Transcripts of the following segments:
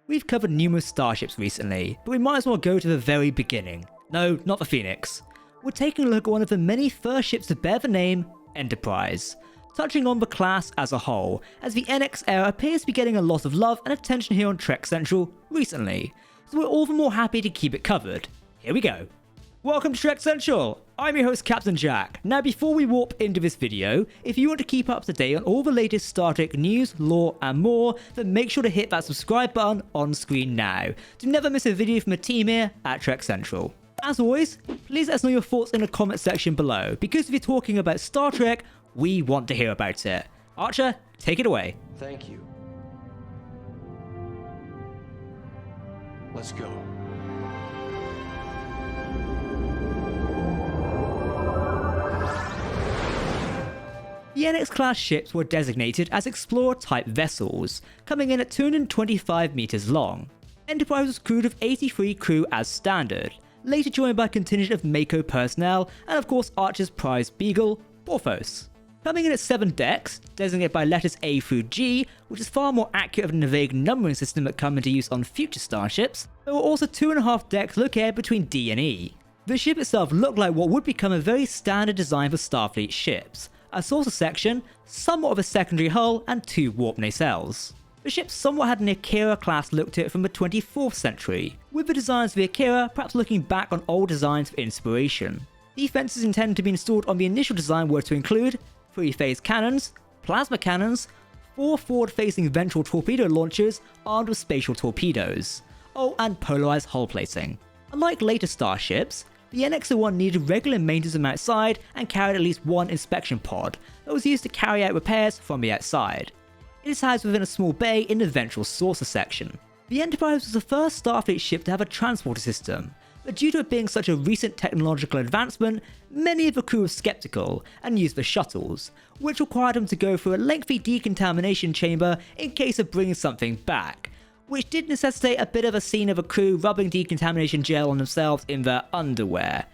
We've covered numerous starships recently, but we might as well go to the very beginning. No, not the Phoenix. We're taking a look at one of the many first ships to bear the name Enterprise, touching on the class as a whole, as the NX era appears to be getting a lot of love and attention here on Trek Central recently, so we're all the more happy to keep it covered. Here we go. Welcome to Trek Central! I'm your host Captain Jack. Now before we warp into this video, if you want to keep up to date on all the latest Star Trek news, lore and more, then make sure to hit that subscribe button on screen now, to never miss a video from the team here at Trek Central. As always, please let us know your thoughts in the comment section below, because if you're talking about Star Trek, we want to hear about it. Archer, take it away. Thank you. Let's go. The NX-class ships were designated as Explorer-type vessels, coming in at 225 meters long. Enterprise was crewed of 83 crew as standard, later joined by a contingent of Mako personnel and of course Archer's prize beagle, Porthos. Coming in at 7 decks, designated by letters A through G, which is far more accurate than the vague numbering system that come into use on future starships, there were also 2.5 decks located between D and E. The ship itself looked like what would become a very standard design for Starfleet ships, a saucer section, somewhat of a secondary hull, and 2 warp nacelles. The ship somewhat had an Akira-class look to it from the 24th century, with the designs of the Akira perhaps looking back on old designs for inspiration. Defenses intended to be installed on the initial design were to include 3-phase cannons, plasma cannons, 4 forward-facing ventral torpedo launchers armed with spatial torpedoes, and polarized hull plating. Unlike later starships, the NX-01 needed regular maintenance from outside and carried at least 1 inspection pod that was used to carry out repairs from the outside. It is housed within a small bay in the ventral saucer section. The Enterprise was the first Starfleet ship to have a transporter system, but due to it being such a recent technological advancement, many of the crew were skeptical and used the shuttles, which required them to go through a lengthy decontamination chamber in case of bringing something back, which did necessitate a bit of a scene of a crew rubbing decontamination gel on themselves in their underwear.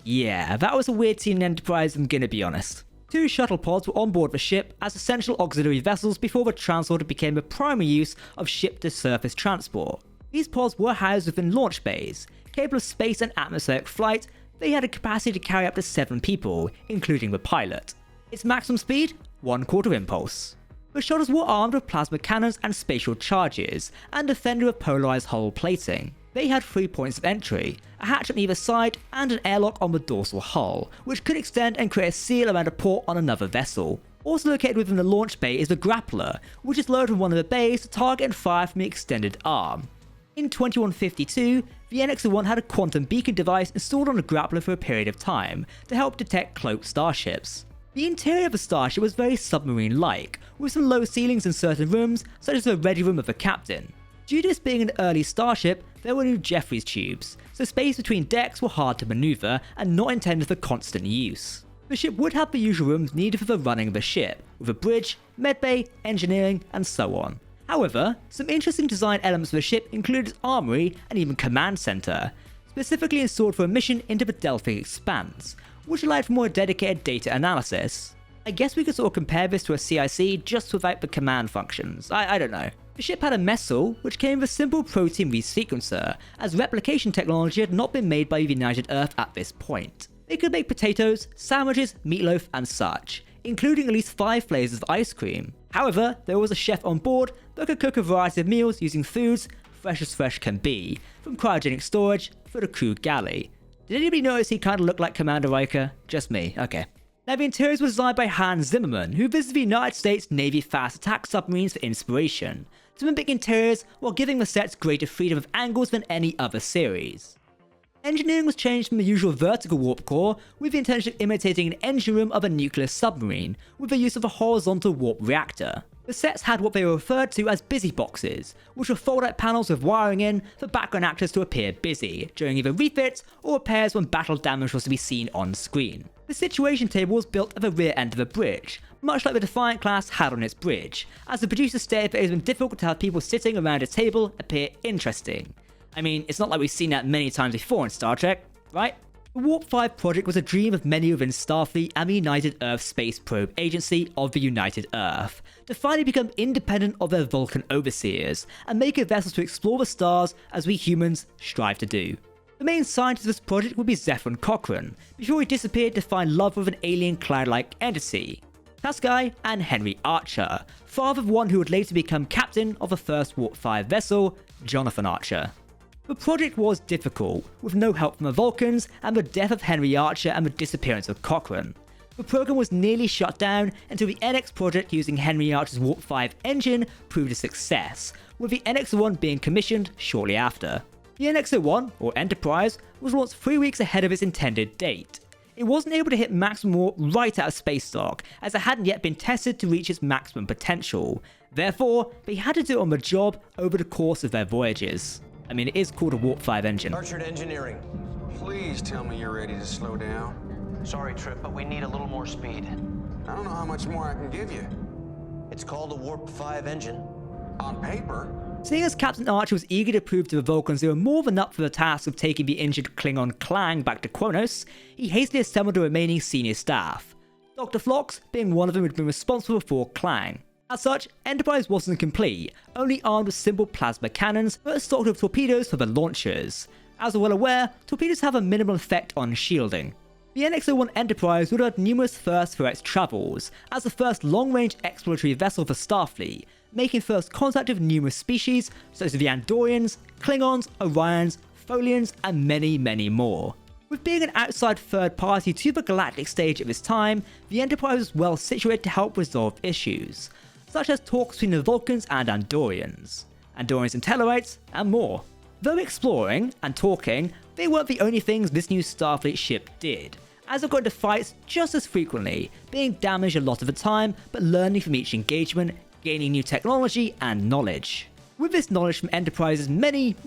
Yeah, that was a weird scene in Enterprise, I'm gonna be honest. 2 shuttle pods were on board the ship as essential auxiliary vessels before the transporter became the primary use of ship-to-surface transport. These pods were housed within launch bays. Capable of space and atmospheric flight, they had a capacity to carry up to 7 people, including the pilot. Its maximum speed? 1/4 impulse. The shuttles were armed with plasma cannons and spatial charges, and defended with polarized hull plating. They had 3 points of entry, a hatch on either side and an airlock on the dorsal hull, which could extend and create a seal around a port on another vessel. Also located within the launch bay is the grappler, which is lowered from one of the bays to target and fire from the extended arm. In 2152, the NX-01 had a quantum beacon device installed on the grappler for a period of time to help detect cloaked starships. The interior of the starship was very submarine-like, with some low ceilings in certain rooms, such as the ready room of the captain. Due to this being an early starship, there were no Jeffries tubes, so space between decks were hard to maneuver and not intended for constant use. The ship would have the usual rooms needed for the running of the ship, with a bridge, medbay, engineering, and so on. However, some interesting design elements of the ship included its armory and even command center, specifically installed for a mission into the Delphic Expanse, which allowed for more dedicated data analysis. I guess we could sort of compare this to a CIC just without the command functions, I don't know. The ship had a messal, which came with a simple protein resequencer, as replication technology had not been made by United Earth at this point. They could make potatoes, sandwiches, meatloaf and such, including at least 5 flavors of ice cream. However, there was a chef on board that could cook a variety of meals using foods fresh as fresh can be, from cryogenic storage for the crew galley. Did anybody notice he kinda looked like Commander Riker? Just me, okay. Now the interiors were designed by Hans Zimmerman, who visited the United States Navy fast attack submarines for inspiration, to mimic interiors while giving the sets greater freedom of angles than any other series. Engineering was changed from the usual vertical warp core with the intention of imitating an engine room of a nuclear submarine with the use of a horizontal warp reactor. The sets had what they were referred to as busy boxes, which were fold-out panels with wiring in for background actors to appear busy during either refits or repairs when battle damage was to be seen on screen. The situation table was built at the rear end of the bridge, much like the Defiant class had on its bridge, as the producers stated that it has been difficult to have people sitting around a table appear interesting. I mean, it's not like we've seen that many times before in Star Trek, right? The Warp 5 project was a dream of many within Starfleet and the United Earth Space Probe Agency of the United Earth, to finally become independent of their Vulcan overseers and make a vessel to explore the stars as we humans strive to do. The main scientist of this project would be Zephyrin Cochrane, before he disappeared to find love with an alien cloud-like entity, Taskai and Henry Archer, father of one who would later become captain of the first Warp 5 vessel, Jonathan Archer. The project was difficult, with no help from the Vulcans and the death of Henry Archer and the disappearance of Cochrane. The program was nearly shut down until the NX project using Henry Archer's Warp 5 engine proved a success, with the NX-01 being commissioned shortly after. The NX-01, or Enterprise, was launched 3 weeks ahead of its intended date. It wasn't able to hit maximum warp right out of space dock, as it hadn't yet been tested to reach its maximum potential. Therefore, they had to do it on the job over the course of their voyages. I mean, it is called a Warp 5 engine. Archer to engineering. Please tell me you're ready to slow down. Sorry, Trip, but we need a little more speed. I don't know how much more I can give you. It's called a Warp 5 engine. On paper. Seeing as Captain Archer was eager to prove to the Vulcans they were more than up for the task of taking the injured Klingon Klang back to Kronos, he hastily assembled the remaining senior staff, Dr. Phlox being one of them who had been responsible for Klang. As such, Enterprise wasn't complete, only armed with simple plasma cannons, but stocked with torpedoes for the launchers. As we're well aware, torpedoes have a minimal effect on shielding. The NX-01 Enterprise would have had numerous firsts throughout its travels, as the first long-range exploratory vessel for Starfleet, making first contact with numerous species such as the Andorians, Klingons, Orions, Folians, and many, many more. With being an outside third party to the galactic stage at this time, the Enterprise was well situated to help resolve issues, such as talks between the Vulcans and Andorians and Tellarites, and more. Though exploring and talking, they weren't the only things this new Starfleet ship did, as it got into fights just as frequently, being damaged a lot of the time, but learning from each engagement, gaining new technology and knowledge. With this knowledge from Enterprise's many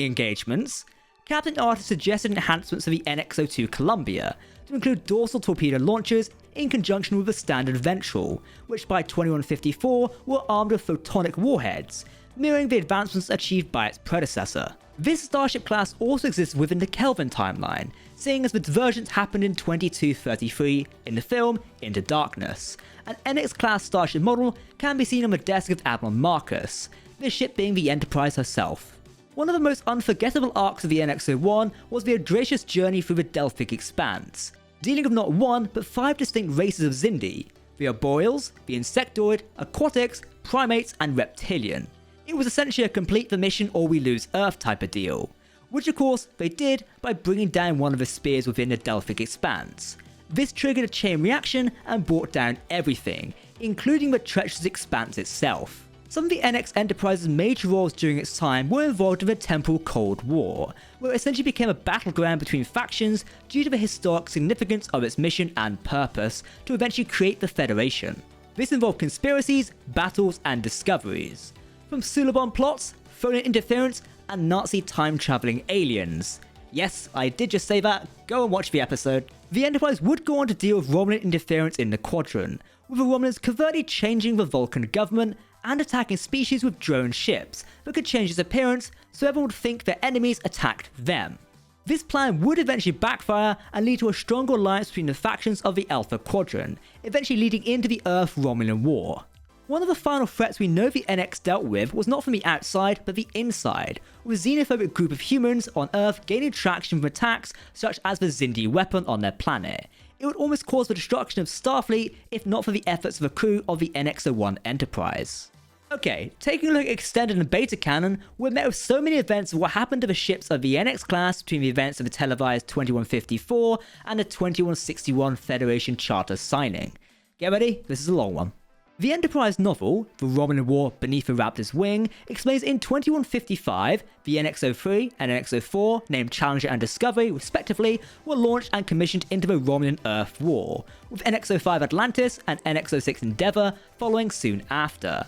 engagements, Captain Archer suggested enhancements to the NX-02 Columbia to include dorsal torpedo launchers in conjunction with the standard ventral, which by 2154 were armed with photonic warheads, mirroring the advancements achieved by its predecessor. This Starship class also exists within the Kelvin timeline, seeing as the divergence happened in 2233 in the film Into Darkness. An NX-class Starship model can be seen on the desk of Admiral Marcus, this ship being the Enterprise herself. One of the most unforgettable arcs of the NX-01 was the audacious journey through the Delphic Expanse, dealing with not one but 5 distinct races of Xindi, the Arboreals, the Insectoid, Aquatics, Primates, and Reptilian. It was essentially a complete the mission or we lose Earth type of deal, which of course they did by bringing down one of the spears within the Delphic Expanse. This triggered a chain reaction and brought down everything, including the treacherous expanse itself. Some of the NX Enterprise's major roles during its time were involved in the temporal Cold War, where it essentially became a battleground between factions due to the historic significance of its mission and purpose to eventually create the Federation. This involved conspiracies, battles, and discoveries, from Suliban plots, foreign interference, and Nazi time-traveling aliens. Yes, I did just say that, go and watch the episode. The Enterprise would go on to deal with Romulan interference in the Quadrant, with the Romulans covertly changing the Vulcan government and attacking species with drone ships that could change its appearance so everyone would think their enemies attacked them. This plan would eventually backfire and lead to a stronger alliance between the factions of the Alpha Quadrant, eventually leading into the Earth-Romulan War. One of the final threats we know the NX dealt with was not from the outside but the inside, with a xenophobic group of humans on Earth gaining traction from attacks such as the Xindi weapon on their planet. It would almost cause the destruction of Starfleet if not for the efforts of the crew of the NX-01 Enterprise. Okay, taking a look at extended and beta canon, we're met with so many events of what happened to the ships of the NX class between the events of the televised 2154 and the 2161 Federation Charter signing. Get ready, this is a long one. The Enterprise novel, The Romulan War Beneath the Raptor's Wing, explains in 2155, the NX-03 and NX-04, named Challenger and Discovery respectively, were launched and commissioned into the Romulan Earth War, with NX-05 Atlantis and NX-06 Endeavour following soon after.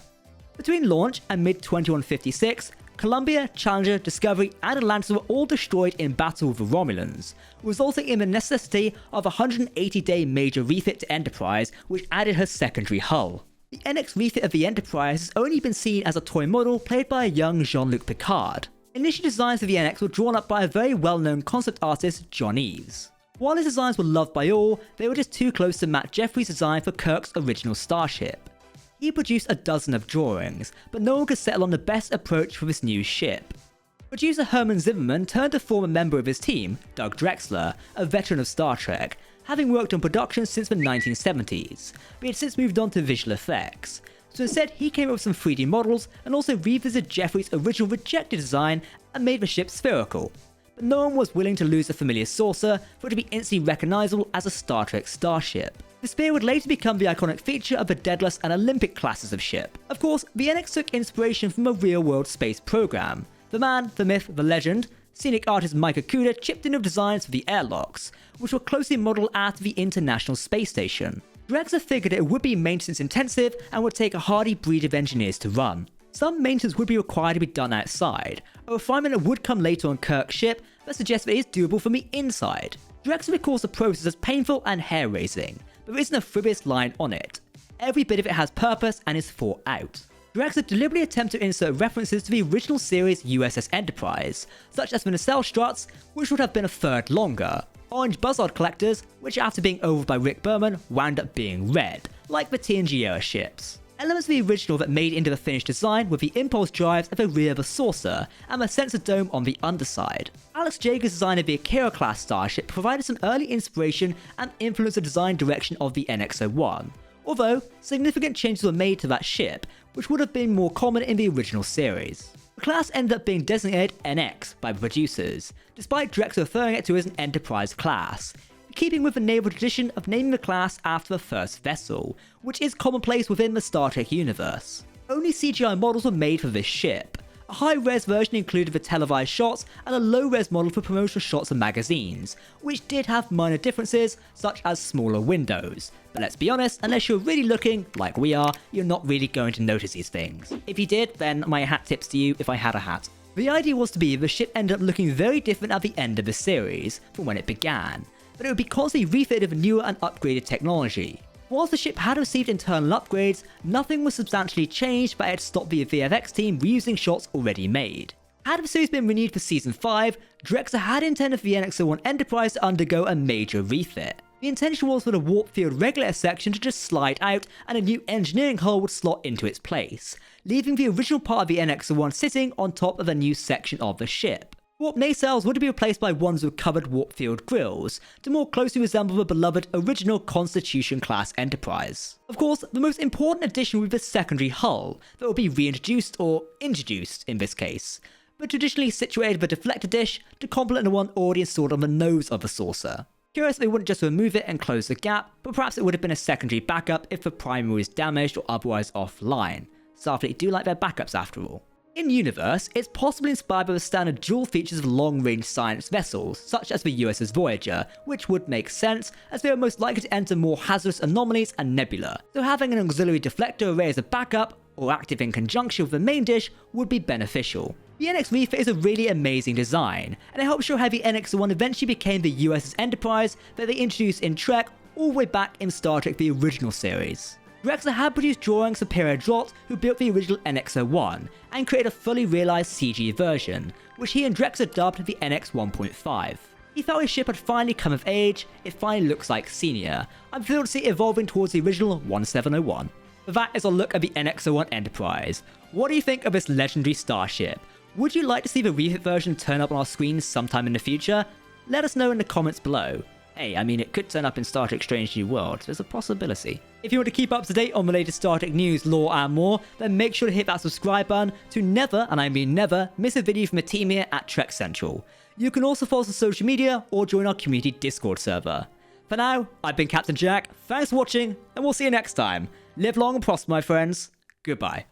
Between launch and mid-2156, Columbia, Challenger, Discovery, and Atlantis were all destroyed in battle with the Romulans, resulting in the necessity of a 180-day major refit to Enterprise, which added her secondary hull. The NX refit of the Enterprise has only been seen as a toy model played by a young Jean-Luc Picard. Initial designs for the NX were drawn up by a very well-known concept artist, John Eaves. While his designs were loved by all, they were just too close to match Jeffrey's design for Kirk's original Starship. He produced a dozen of drawings, but no one could settle on the best approach for this new ship. Producer Herman Zimmerman turned to former member of his team, Doug Drexler, a veteran of Star Trek, having worked on production since the 1970s, but he had since moved on to visual effects. So instead, he came up with some 3D models and also revisited Jeffrey's original rejected design and made the ship spherical. But no one was willing to lose the familiar saucer for it to be instantly recognizable as a Star Trek starship. The sphere would later become the iconic feature of the Daedalus and Olympic classes of ship. Of course, the NX took inspiration from a real-world space program. The man, the myth, the legend, scenic artist Mike Okuda chipped in with designs for the airlocks, which were closely modelled after the International Space Station. Drexler figured it would be maintenance intensive and would take a hardy breed of engineers to run. Some maintenance would be required to be done outside, a refinement that would come later on Kirk's ship that suggests that it is doable from the inside. Drexler recalls the process as painful and hair-raising, but there isn't a frivolous line on it. Every bit of it has purpose and is thought out. Drexler deliberately attempted to insert references to the original series USS Enterprise, such as the nacelle struts, which would have been a third longer, orange buzzard collectors, which after being overhauled by Rick Berman, wound up being red, like the TNG-era ships. Elements of the original that made into the finished design were the impulse drives at the rear of the saucer and the sensor dome on the underside. Alex Jager's design of the Akira-class starship provided some early inspiration and influenced the design direction of the NX-01, although significant changes were made to that ship, which would have been more common in the original series. The class ended up being designated NX by the producers, despite Drexler referring it to as an Enterprise class, keeping with the naval tradition of naming the class after the first vessel, which is commonplace within the Star Trek universe. Only CGI models were made for this ship. A high-res version included the televised shots and a low-res model for promotional shots and magazines, which did have minor differences such as smaller windows. But let's be honest, unless you're really looking, like we are, you're not really going to notice these things. If you did, then my hat tips to you if I had a hat. The idea was to be the ship ended up looking very different at the end of the series from when it began, but it would be constantly refitted with newer and upgraded technology. Whilst the ship had received internal upgrades, nothing was substantially changed, but it had stopped the VFX team reusing shots already made. Had the series been renewed for Season 5, Drexler had intended for the NX-01 Enterprise to undergo a major refit. The intention was for the warp field regulator section to just slide out and a new engineering hull would slot into its place, leaving the original part of the NX-01 sitting on top of a new section of the ship. Warp nacelles would be replaced by ones with covered warp field grills, to more closely resemble the beloved original Constitution-class Enterprise. Of course, the most important addition would be the secondary hull, that would be reintroduced, or introduced in this case, but traditionally situated with a deflector dish to complement the one already installed on the nose of the saucer. Curious they wouldn't just remove it and close the gap, but perhaps it would have been a secondary backup if the primary was damaged or otherwise offline. Starfleet do like their backups after all. In universe, it's possibly inspired by the standard dual features of long-range science vessels, such as the USS Voyager, which would make sense, as they are most likely to enter more hazardous anomalies and nebula, so having an auxiliary deflector array as a backup, or active in conjunction with the main dish, would be beneficial. The NX refit is a really amazing design, and it helps show how the NX-01 eventually became the USS Enterprise that they introduced in Trek all the way back in Star Trek the original series. Drexler had produced drawings for Pierre Drott, who built the original NX-01, and created a fully realised CG version, which he and Drexler dubbed the NX 1.5. He felt his ship had finally come of age, it finally looks like senior. I'm thrilled to see it evolving towards the original 1701. But that is a look at the NX-01 Enterprise. What do you think of this legendary starship? Would you like to see the refit version turn up on our screens sometime in the future? Let us know in the comments below. Hey, I mean, it could turn up in Star Trek Strange New Worlds, there's a possibility. If you want to keep up to date on the latest Star Trek news, lore and more, then make sure to hit that subscribe button to never, and I mean never, miss a video from the team here at Trek Central. You can also follow us on social media or join our community Discord server. For now, I've been Captain Jack, thanks for watching, and we'll see you next time. Live long and prosper, my friends. Goodbye.